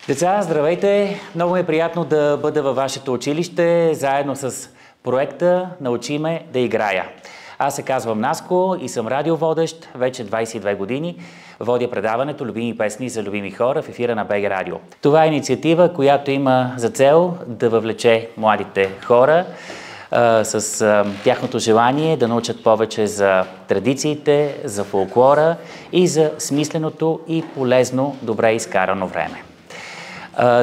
Деца, здравейте! Много ми е приятно да бъда във вашето училище, заедно с проекта "Научи ме да играя". Аз се казвам Наско и съм радиоводещ вече 22 години. Водя предаването "Любими песни за любими хора" в ефира на БГ Радио. Това е инициатива, която има за цел да въвлече младите хора с тяхното желание да научат повече за традициите, за фолклора и за смисленото и полезно, добре изкарано време.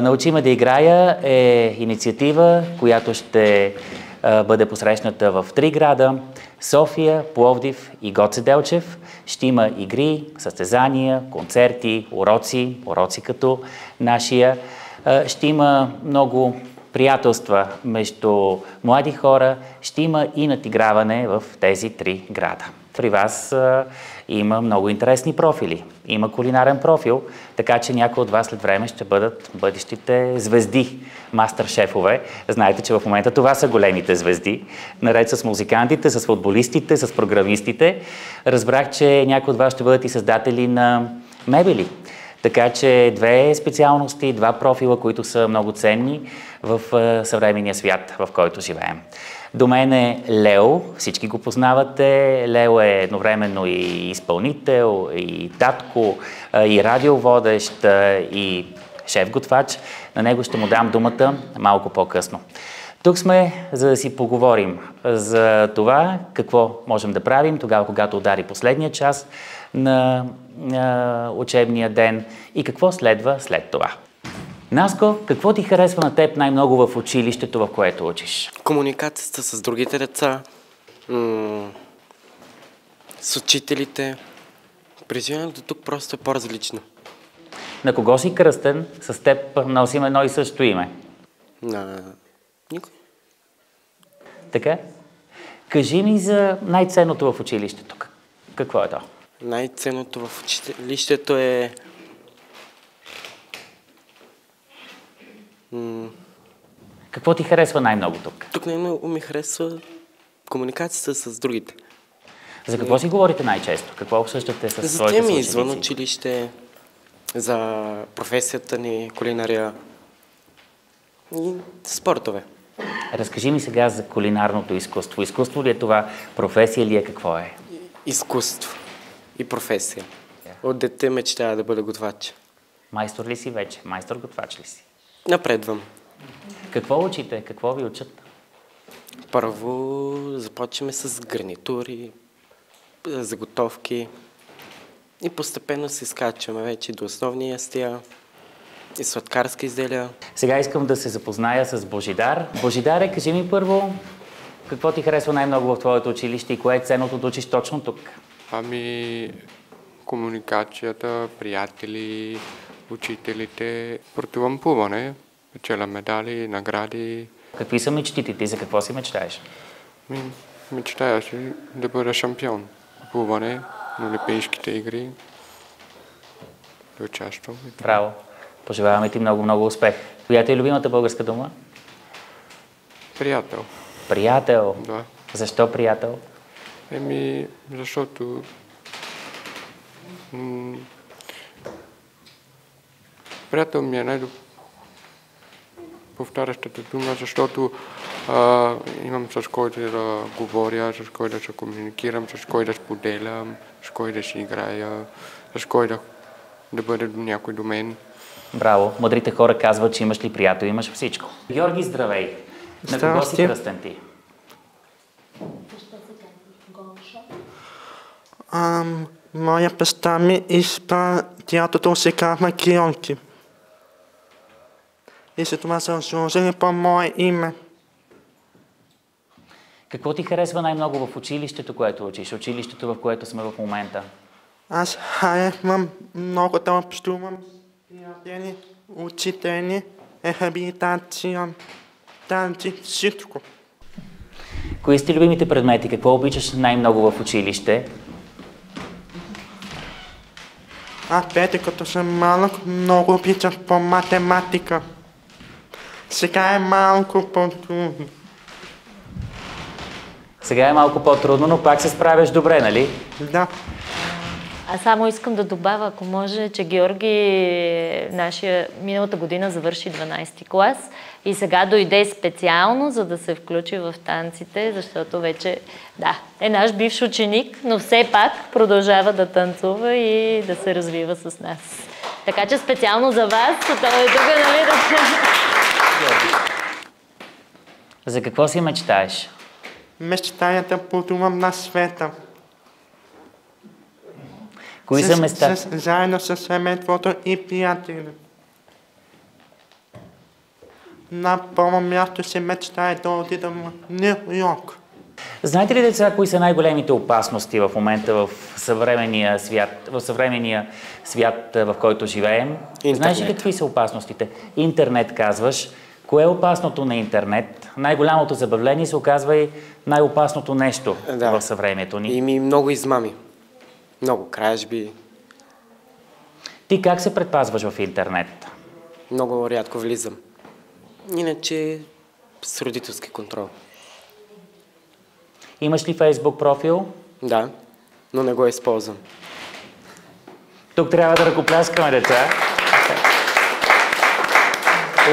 "Научи ме да играя" е инициатива, която ще бъде посрещната в 3 града – София, Пловдив и Гоце Делчев. Ще има игри, състезания, концерти, уроци като нашия. Ще има много приятелства между млади хора, ще има и надиграване в тези 3 града. При вас има много интересни профили. Има кулинарен профил, така че някои от вас след време ще бъдат бъдещите звезди, мастер-шефове. Знаете, че в момента това са големите звезди. Наред с музикантите, с футболистите, с програмистите. Разбрах, че някои от вас ще бъдат и създатели на мебели. Така че 2 специалности, 2 профила, които са много ценни в съвременния свят, в който живеем. До мен е Лео, всички го познавате. Лео е едновременно и изпълнител, и татко, и радиоводещ, и шеф-готвач. На него ще му дам думата малко по-късно. Тук сме, за да си поговорим за това какво можем да правим тогава, когато удари последния час на учебния ден и какво следва след това. Наско, какво ти харесва на теб най-много в училището, в което учиш? Комуникацията с другите деца, с учителите. Преживяването тук просто е по-различно. На кого си кръстен? С теб носим едно и също име. На никой. Така? Кажи ми за най-ценното в училището. Какво е то? Най-ценното в училището е... Какво ти харесва най-много тук? Тук най-много ми харесва комуникацията с другите. За какво си говорите най-често? Какво обсъждате с своите съученици? За теми извън училище, за професията ни, кулинария и спортове. Разкажи ми сега за кулинарното изкуство. Изкуство ли е това? Професия ли е? Какво е? Изкуство и професия. От дете мечтая да бъда готвач. Майстор ли си вече? Майстор-готвач ли си? Напредвам. Какво учите? Какво ви учат? Първо започваме с гарнитури, заготовки и постепенно се скачваме вече до основни ястия и сладкарски изделия. Сега искам да се запозная с Божидар. Божидаре, кажи ми първо, какво ти харесва най-много в твоето училище и кое е ценното да учиш точно тук? Ами, комуникацията, приятели, учителите. Пътувам плуване, печеля медали, награди. Какви са мечтите ти? За какво си мечтаеш? Мечтая си да бъда шампион. Плуване на Олимпийските игри. Да участвам. Браво! Пожелаваме ти много успех. Коя ти е любимата българска дума? Приятел. Приятел? Да. Защо приятел? Защото приятел ми е повтарящата дума, защото имам с кой да говоря, с кой да се комуникирам, с кой да споделям, с кой да си играя, с кой да бъде някой до мен. Браво! Мъдрите хора казват, че имаш ли приятел, имаш всичко. Георги, здравей! На кого си кръстен ти? Моя баща ми изпа дядото се казва Георги. И след това са сложили по мое име. Какво ти харесва най-много в училището, което учиш? Училището, в което сме в момента? Аз харесвам много да общувам приятели, учители, рехабилитация, танци, всичко. Кои сте любимите предмети? Какво обичаш най-много в училище? Преди като съм малък, много обичах по математика. Сега е малко по-трудно. Сега е малко по-трудно, но пак се справяш добре, нали? Да. Аз само искам да добавя, ако може, че Георги нашия миналата година завърши 12-ти клас и сега дойде специално, за да се включи в танците, защото вече, е наш бивш ученик, но все пак продължава да танцува и да се развива с нас. Така че специално за вас, той е тук, нали, да... За какво си мечтаеш? Мечтая да пътувам на света. Кои са места? Заедно с семейството и приятели. На първо място си мечтая да отидам в Ню Йорк. Знаете ли, деца, кои са най-големите опасности в момента в съвременния свят, в който живеем? Интернет. Знаеш ли какви са опасностите? Интернет, казваш. Кое е опасното на интернет? Най-голямото забавление се оказва и най-опасното нещо в съвремието ни. И много измами. Много кражби. Ти как се предпазваш в интернет? Много рядко влизам. Иначе с родителски контрол. Имаш ли Фейсбук профил? Да, но не го използвам. Тук трябва да ръкопляскаме, деца.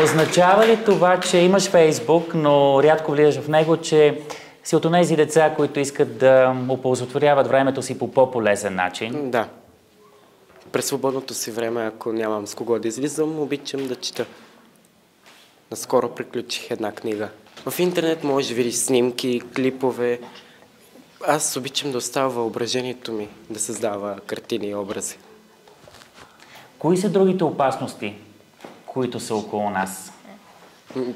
Означава ли това, че имаш Фейсбук, но рядко влизаш в него, че си от онези деца, които искат да оползотворяват времето си по по-полезен начин? Да. През свободното си време, ако нямам с кого да излизам, обичам да чета. Наскоро приключих една книга. В интернет можеш да видиш снимки, клипове. Аз обичам да оставя въображението ми да създава картини и образи. Кои са другите опасности, които са около нас?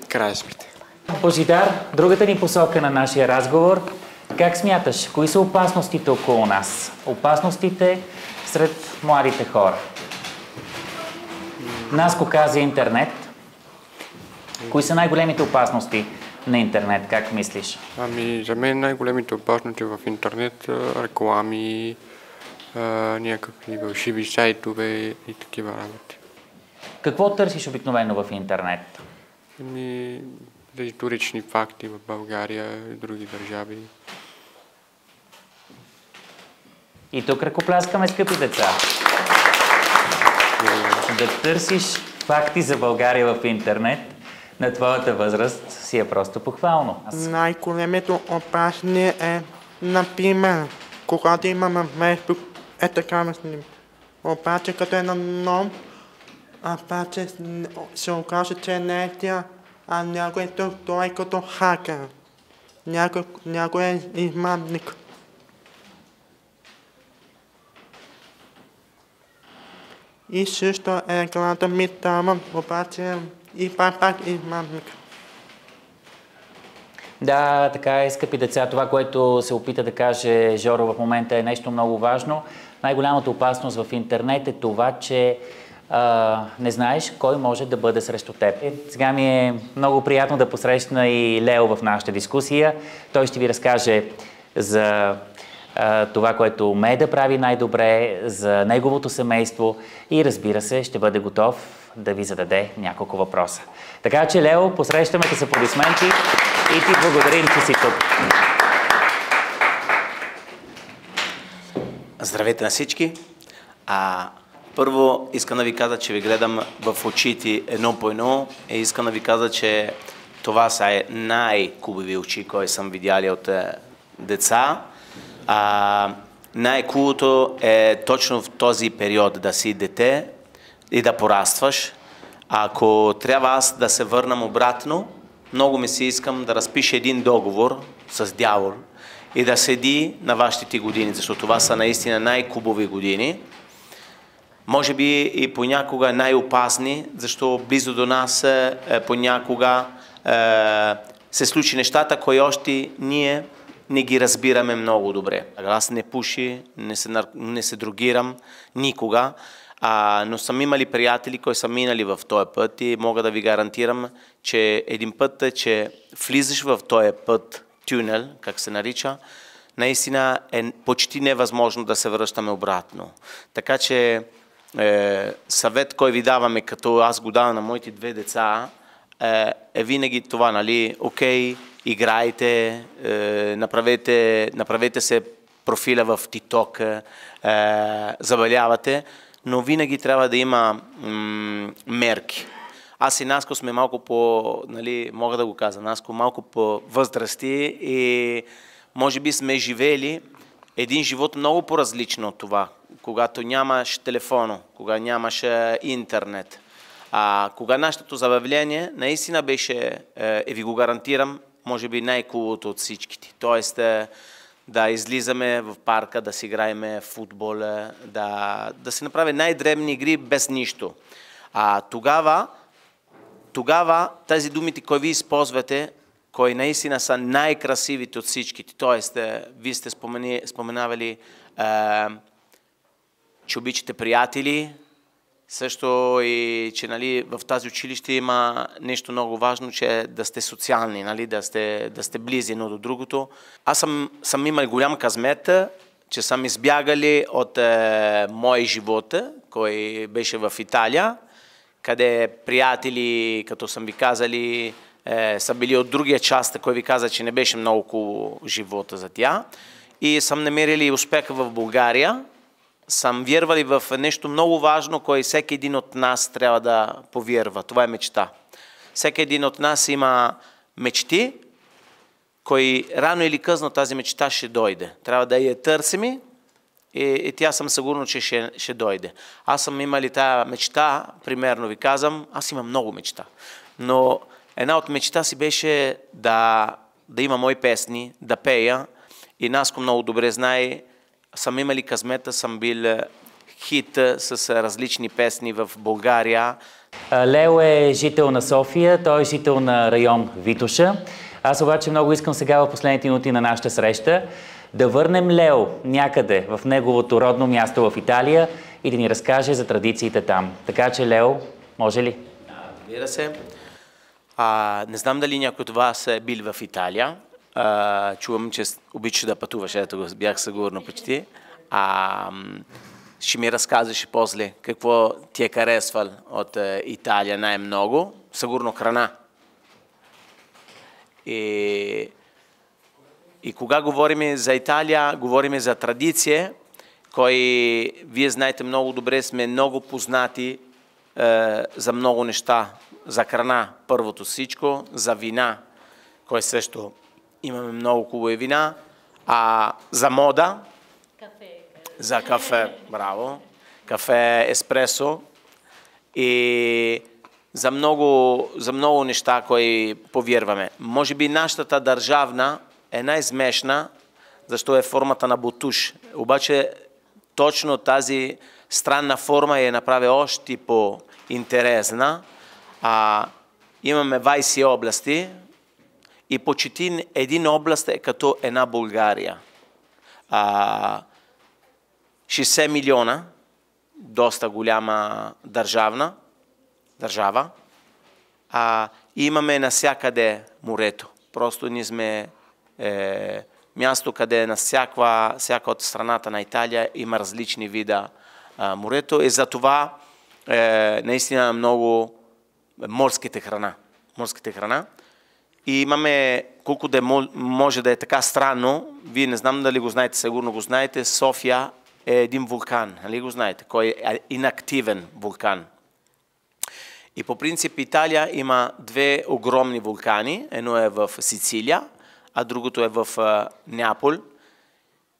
Кражбите. Божидар, другата ни посока на нашия разговор. Как смяташ, кои са опасностите около нас? Опасностите сред младите хора. Наско каза интернет. Кои са най-големите опасности на интернет, как мислиш? Ами, за мен най-големите опасности в интернет реклами, някакви фалшиви сайтове и такива работи. Какво търсиш обикновено в интернет? Ами, за исторични факти в България и други държави. И тук ръкопляскаме, скъпи деца. Да търсиш факти за България в интернет на твоята възраст си е просто похвално. Най-големото опасни е, например, когато имаме Facebook, е такава снимка. Обаче като е на нов, обаче се окаже, че не е тя, а някой тук, той е като хакер. Някой е измамник. И също е глада ми там, обаче и пак измамник. Да, така е, скъпи деца. Това, което се опита да каже Жоро в момента е нещо много важно. Най-голямата опасност в интернет е това, че не знаеш кой може да бъде срещу теб. Сега ми е много приятно да посрещна и Лео в нашата дискусия. Той ще ви разкаже за това, което умее да прави най-добре, за неговото семейство и, разбира се, ще бъде готов да ви зададе няколко въпроса. Така че, Лео, посрещаме те с аплодисменти и ти благодарим, че си тук. Здравейте на всички! Първо искам да ви кажа, че ви гледам в очите едно по едно и искам да ви кажа, че това са най-хубави очи, които съм видяли от деца. Най-хубавото е точно в този период да си дете и да порастваш. Ако трябва аз да се върнам обратно, много ми се искам да разпиша един договор с дявол и да седи на вашите години, защото това са наистина най-хубави години. Може би и понякога най-опасни, защото близо до нас понякога се случи нещата, които още ние не ги разбираме много добре. Аз не пуши, не се дрогирам никога, но съм имали приятели, които са минали в този път и мога да ви гарантирам, че един път е, че влизаш в този път, тюнел, как се нарича, наистина е почти невъзможно да се връщаме обратно. Така че съвет, който ви даваме, като аз го давам на моите две деца, е винаги това, нали, окей, играйте, направете се профиля в TikTok забавлявате, но винаги трябва да има мерки. Аз и Наско сме малко по, нали, мога да го кажа, Наско малко по възрасти и може би сме живели един живот много по-различно от това, когато нямаш телефона, кога нямаш интернет. Кога нашето забавление наистина беше, ви го гарантирам, може би най-кулото от всичките. Тоест да излизаме в парка, да си играем футбол, да се направи най-дребни игри без нищо. Тогава тези думите, които ви използвате, кои наистина са най-красивите от всичките. Тоест, вие сте споменавали, че обичате приятели, също и че, нали, в тази училище има нещо много важно, че да сте социални, нали, да сте близи едно до другото. Аз съм имал голям късмет, че съм избягали от моя живот, кой беше в Италия, къде приятели, като съм ви казали, са били от другия част, кой ви каза, че не беше много хубаво живота за тя. И съм намерили успеха в България. Съм вярвали в нещо много важно, кое всеки един от нас трябва да повярва. Това е мечта. Всеки един от нас има мечти, кой рано или късно тази мечта ще дойде. Трябва да я търсим и тя съм сигурно, че ще дойде. Аз съм имали тая мечта, примерно ви казвам, аз имам много мечта. Но една от мечта си беше да има мои песни, да пея. И Наско много добре знае, съм имали късмета, съм бил хит с различни песни в България. Лео е жител на София, той е жител на район Витоша. Аз обаче много искам сега в последните минути на нашата среща да върнем Лео някъде в неговото родно място в Италия и да ни разкаже за традициите там. Така че, Лео, може ли? Разбира се. Не знам дали някой от вас е бил в Италия. Чувам, че обичаш да пътуваш, ето го бях сигурно почти. Ще ми разказваш после какво ти е харесвал от Италия най-много. Сигурно храна. И кога говорим за Италия, говорим за традиция, кои вие знаете много добре, сме много познати за много неща. За храна, първото всичко, за вина, кой също имаме много хубави вина, за мода, за кафе, браво, кафе еспресо и за много неща, кои повярваме. Може би нашата държавна е най-смешна, защото е формата на бутуш. Обаче точно тази странна форма я направи още по-интересна. Имаме 20 области и почти един област е като една България. 60 милиона, доста голяма държава. Имаме навсякъде морето. Просто ние сме място, къде на всяка от страната на Италия има различни вида морето. И за това наистина много морските храна. И имаме, колко да може да е така странно, вие не знам дали го знаете, сигурно го знаете, София е един вулкан, нали го знаете, кой е инактивен вулкан. И по принцип Италия има две огромни вулкани, едно е в Сицилия, а другото е в Неапол,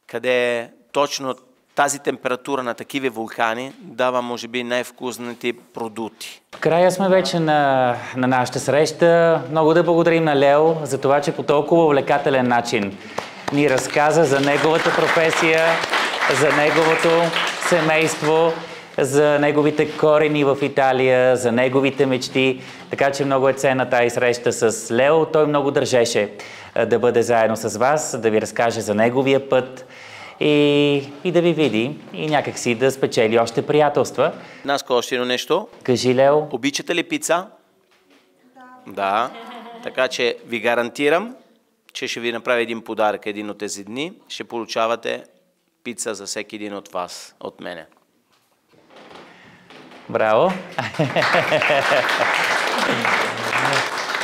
къде точно тази температура на такива вулкани дава, може би, най-вкусните продукти. В края сме вече на нашата среща. Много да благодарим на Лео за това, че по толкова увлекателен начин ни разказа за неговата професия, за неговото семейство, за неговите корени в Италия, за неговите мечти. Така че много е ценна тази среща с Лео. Той много държеше да бъде заедно с вас, да ви разкаже за неговия път и да ви види и някакси да спечели още приятелства. Наско, още едно нещо. Кажи, Лео. Обичате ли пица? Да. Така че ви гарантирам, че ще ви направя един подарък един от тези дни. Ще получавате пица за всеки един от вас, от мене. Браво!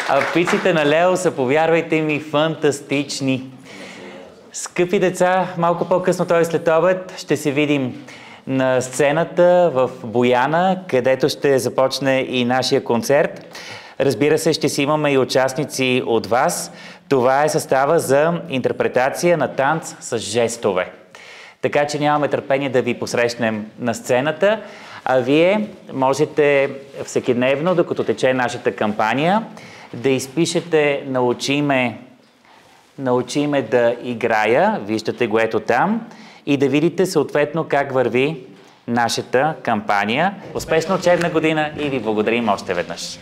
А пиците на Лео са, повярвайте ми, фантастични. Скъпи деца, малко по-късно този следобед ще се видим на сцената в Бояна, където ще започне и нашия концерт. Разбира се, ще си имаме и участници от вас. Това е състава за интерпретация на танц с жестове. Така че нямаме търпение да ви посрещнем на сцената, а вие можете всекидневно, докато тече нашата кампания, да изпишете научи ме да играя, виждате го ето там, и да видите съответно как върви нашата кампания. Успешна учебна година и ви благодарим още веднъж!